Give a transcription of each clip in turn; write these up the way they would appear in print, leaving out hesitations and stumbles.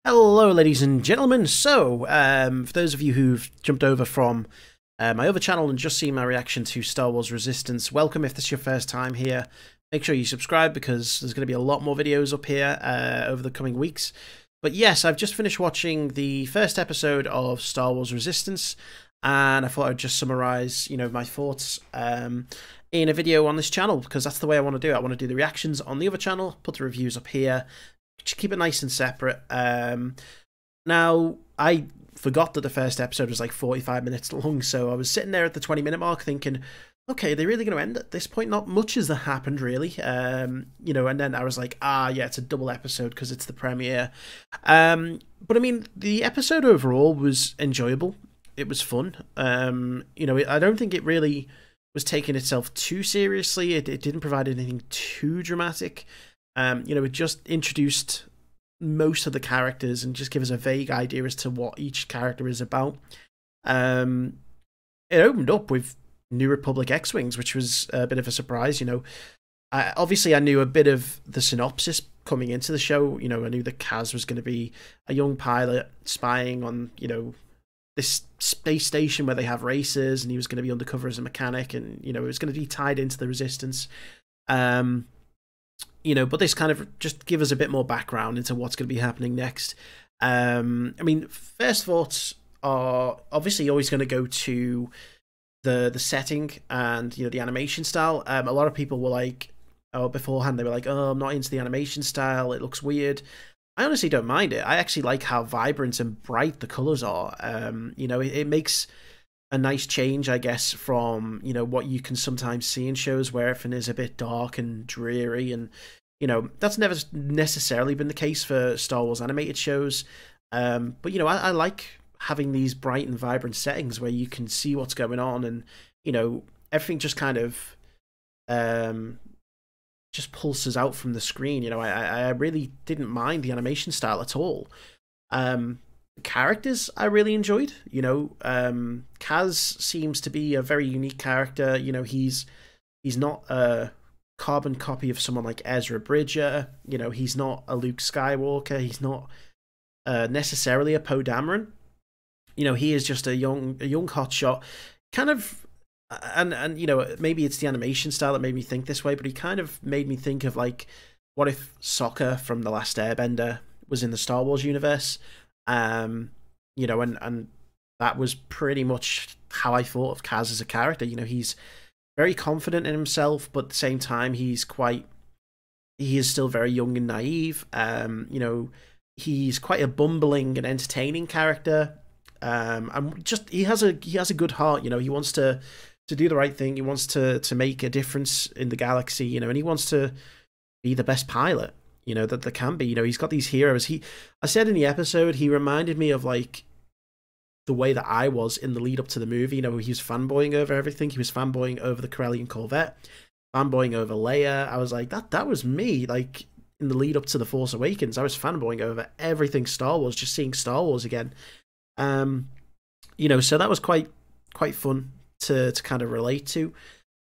Hello, ladies and gentlemen. For those of you who've jumped over from my other channel and just seen my reaction to Star Wars Resistance, welcome. If this is your first time here, make sure you subscribe because there's going to be a lot more videos up here over the coming weeks. But yes, I've just finished watching the first episode of Star Wars Resistance, and I thought I'd just summarize, my thoughts in a video on this channel because that's the way I want to do it. I want to do the reactions on the other channel, put the reviews up here. Just keep it nice and separate. Now, I forgot that the first episode was like 45 minutes long, so I was sitting there at the 20-minute mark thinking, okay, they're really going to end at this point? Not much has happened, really. And then I was like, yeah, it's a double episode because it's the premiere. But I mean, the episode overall was enjoyable. It was fun. I don't think it really was taking itself too seriously. It didn't provide anything too dramatic. It just introduced most of the characters and just give us a vague idea as to what each character is about. It opened up with New Republic X-Wings, which was a bit of a surprise. Obviously I knew a bit of the synopsis coming into the show. I knew that Kaz was going to be a young pilot spying on, this space station where they have races, and he was going to be undercover as a mechanic, and, it was going to be tied into the Resistance. But this kind of just give us a bit more background into what's going to be happening next. First thoughts are obviously always going to go to the setting and, the animation style. A lot of people were like, beforehand they were like, I'm not into the animation style, it looks weird. I honestly don't mind it. I actually like how vibrant and bright the colors are. It makes a nice change, I guess, from, what you can sometimes see in shows where everything is a bit dark and dreary, and, that's never necessarily been the case for Star Wars animated shows. But, I like having these bright and vibrant settings where you can see what's going on, and, everything just kind of just pulses out from the screen. I really didn't mind the animation style at all. Characters I really enjoyed. Kaz seems to be a very unique character. He's not a carbon copy of someone like Ezra Bridger. He's not a Luke Skywalker. He's not necessarily a Poe Dameron. He is just a young hotshot, kind of. And maybe it's the animation style that made me think this way, but he kind of made me think of, like, what if Sokka from The Last Airbender was in the Star Wars universe? And that was pretty much how I thought of Kaz as a character. He's very confident in himself, but at the same time, he is still very young and naive. He's quite a bumbling and entertaining character. And just he has a good heart. He wants to do the right thing. He wants to make a difference in the galaxy. And he wants to be the best pilot, that there can be. He's got these heroes. I said in the episode, he reminded me of, like, the way that I was in the lead up to the movie. He was fanboying over everything. He was fanboying over the Corellian Corvette, fanboying over Leia. I was like, that was me. Like, in the lead up to The Force Awakens, I was fanboying over everything Star Wars, just seeing Star Wars again. So that was quite fun to kind of relate to.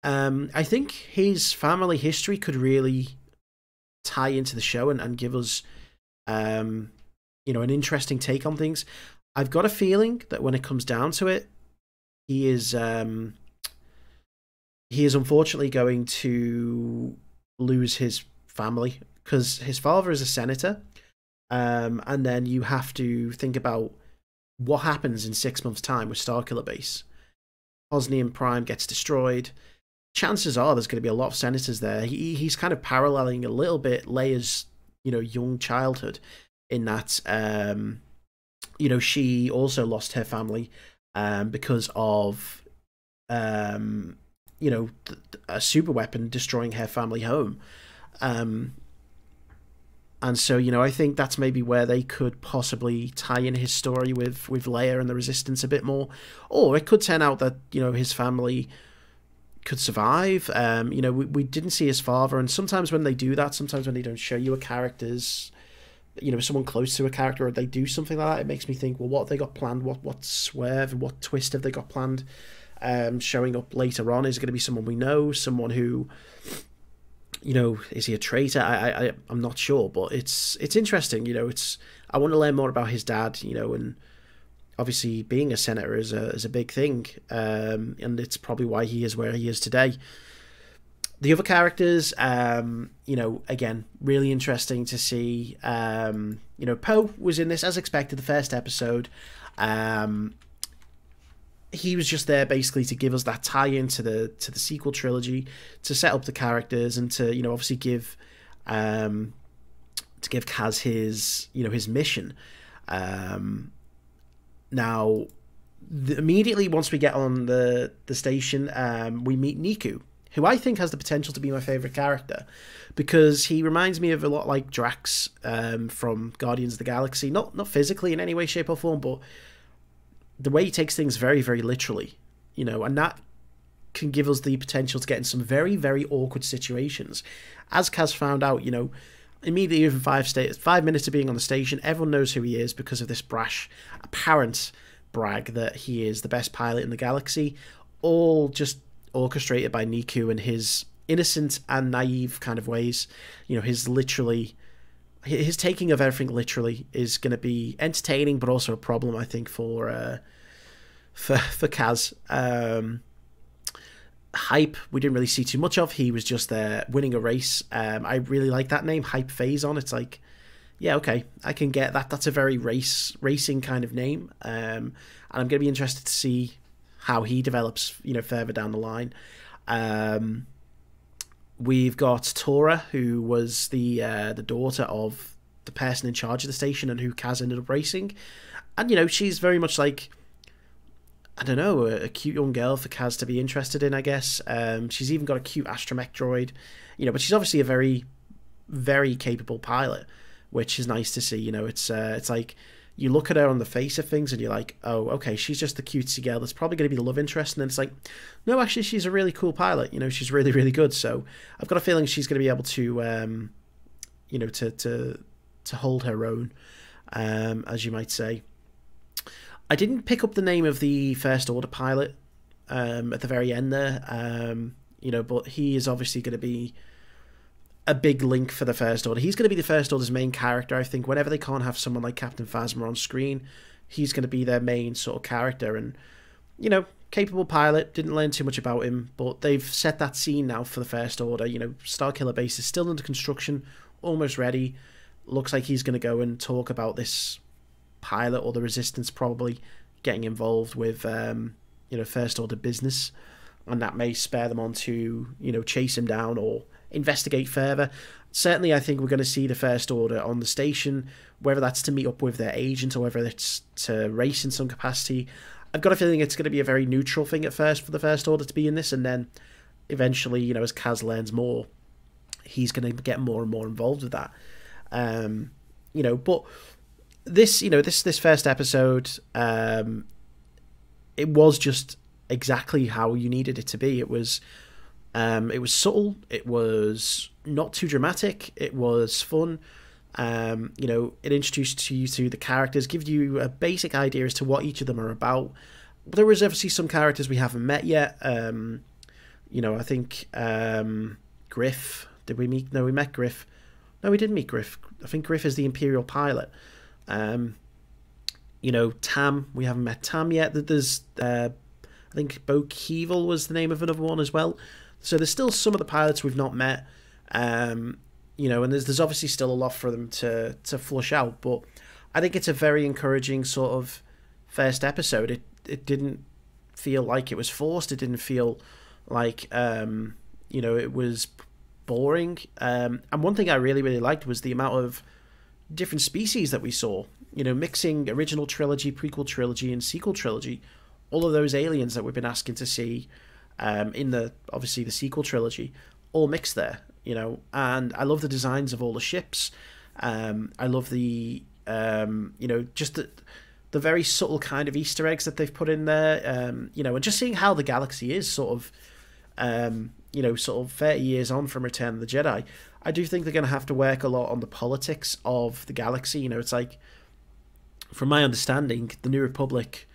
I think his family history could really tie into the show and give us, an interesting take on things. I've got a feeling that when it comes down to it, he is unfortunately going to lose his family because his father is a senator, and then you have to think about what happens in 6 months' time with Starkiller Base. Osnium Prime gets destroyed. Chances are there's going to be a lot of senators there. He's kind of paralleling a little bit Leia's, young childhood in that, she also lost her family because of, a super weapon destroying her family home. And so, I think that's maybe where they could possibly tie in his story with Leia and the Resistance a bit more. Or it could turn out that, his family could survive. We didn't see his father, and sometimes when they do that, sometimes when they don't show you a character's, someone close to a character, or they do something like that, it makes me think, well, what have they got planned? What swerve, what twist have they got planned? Showing up later on, is it going to be someone we know, someone who... is he a traitor? I'm not sure, but it's interesting. I want to learn more about his dad, you know, and obviously being a senator is a big thing, and it's probably why he is where he is today. The other characters, you know, again, really interesting to see. You know, Poe was in this as expected. The first episode, he was just there basically to give us that tie-in to the sequel trilogy, to set up the characters, and to, you know, obviously give Kaz his, you know, his mission. Now, immediately once we get on the station, we meet Niku, who I think has the potential to be my favourite character, because he reminds me of a lot like Drax from Guardians of the Galaxy. Not physically in any way, shape or form, but the way he takes things very, very literally, you know, and that can give us the potential to get in some very, very awkward situations. As Kaz found out, you know, immediately within 5 minutes of being on the station, everyone knows who he is because of this brash, apparent brag that he is the best pilot in the galaxy, all just orchestrated by Niku and his innocent and naive kind of ways. You know, his taking of everything literally is going to be entertaining, but also a problem, I think, for Kaz. Hype, we didn't really see too much of. He was just there winning a race. I really like that name, Hype Phazon. It's like, yeah, okay, I can get that. That's a very racing kind of name. And I'm going to be interested to see how he develops, you know, further down the line. We've got Tora, who was the daughter of the person in charge of the station and who Kaz ended up racing. And, you know, she's very much like, I don't know, a cute young girl for Kaz to be interested in, I guess. She's even got a cute astromech droid, you know, but she's obviously a very, very capable pilot, which is nice to see. You know, it's like you look at her on the face of things and you're like, oh, okay, she's just the cutesy girl that's probably going to be the love interest. And then it's like, no, actually, she's a really cool pilot. You know, she's really, really good. So I've got a feeling she's going to be able to, you know, to hold her own, as you might say. I didn't pick up the name of the First Order pilot at the very end there, you know, but he is obviously going to be a big link for the First Order. He's going to be the First Order's main character, I think. Whenever they can't have someone like Captain Phasma on screen, he's going to be their main sort of character. And, you know, capable pilot, didn't learn too much about him, but they've set that scene now for the First Order. You know, Starkiller Base is still under construction, almost ready. Looks like he's going to go and talk about this pilot or the Resistance probably getting involved with, you know, First Order business, and that may spur them on to, you know, chase him down or investigate further. Certainly, I think we're going to see the First Order on the station, whether that's to meet up with their agent or whether it's to race in some capacity. I've got a feeling it's going to be a very neutral thing at first for the First Order to be in this, and then eventually, you know, as Kaz learns more, he's going to get more and more involved with that. You know, but this, you know, this first episode, it was just exactly how you needed it to be. It was subtle. It was not too dramatic. It was fun. You know, it introduced you to the characters, give you a basic idea as to what each of them are about. There was obviously some characters we haven't met yet. You know, I think Griff. Did we meet? No, we met Griff. No, we didn't meet Griff. I think Griff is the Imperial pilot. You know, Tam, we haven't met Tam yet. There's, I think Bo Keevil was the name of another one as well. So there's still some of the pilots we've not met. You know, and there's obviously still a lot for them to flush out. But I think it's a very encouraging sort of first episode. It didn't feel like it was forced. It didn't feel like, you know, it was boring. And one thing I really, really liked was the amount of different species that we saw. You know, mixing original trilogy, prequel trilogy, and sequel trilogy. All of those aliens that we've been asking to see in the, obviously, the sequel trilogy, all mixed there, you know. And I love the designs of all the ships. I love the, you know, just the very subtle kind of Easter eggs that they've put in there, you know, and just seeing how the galaxy is sort of, you know, sort of 30 years on from Return of the Jedi. I do think they're going to have to work a lot on the politics of the galaxy. You know, it's like, from my understanding, the New Republic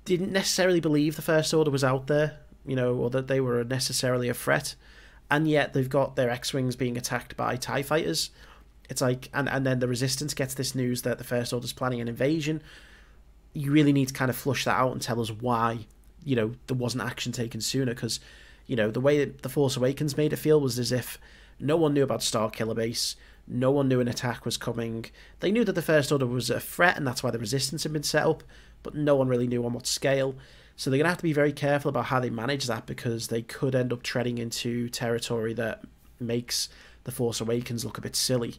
didn't necessarily believe the First Order was out there, you know, or that they were necessarily a threat, and yet they've got their X-Wings being attacked by TIE fighters, It's like, and then the Resistance gets this news that the First Order's planning an invasion. You really need to kind of flush that out and tell us why, you know, there wasn't action taken sooner, because, you know, the way that The Force Awakens made it feel was as if no one knew about Starkiller Base, no one knew an attack was coming. They knew that the First Order was a threat, and that's why the Resistance had been set up, but no one really knew on what scale. So they're going to have to be very careful about how they manage that, because they could end up treading into territory that makes The Force Awakens look a bit silly,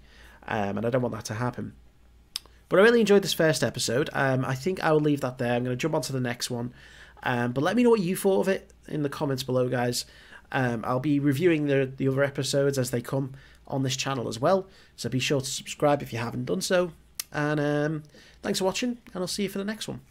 and I don't want that to happen. But I really enjoyed this first episode. I think I will leave that there. I'm going to jump on to the next one. But let me know what you thought of it in the comments below, guys. I'll be reviewing the other episodes as they come on this channel as well. So be sure to subscribe if you haven't done so. And thanks for watching, and I'll see you for the next one.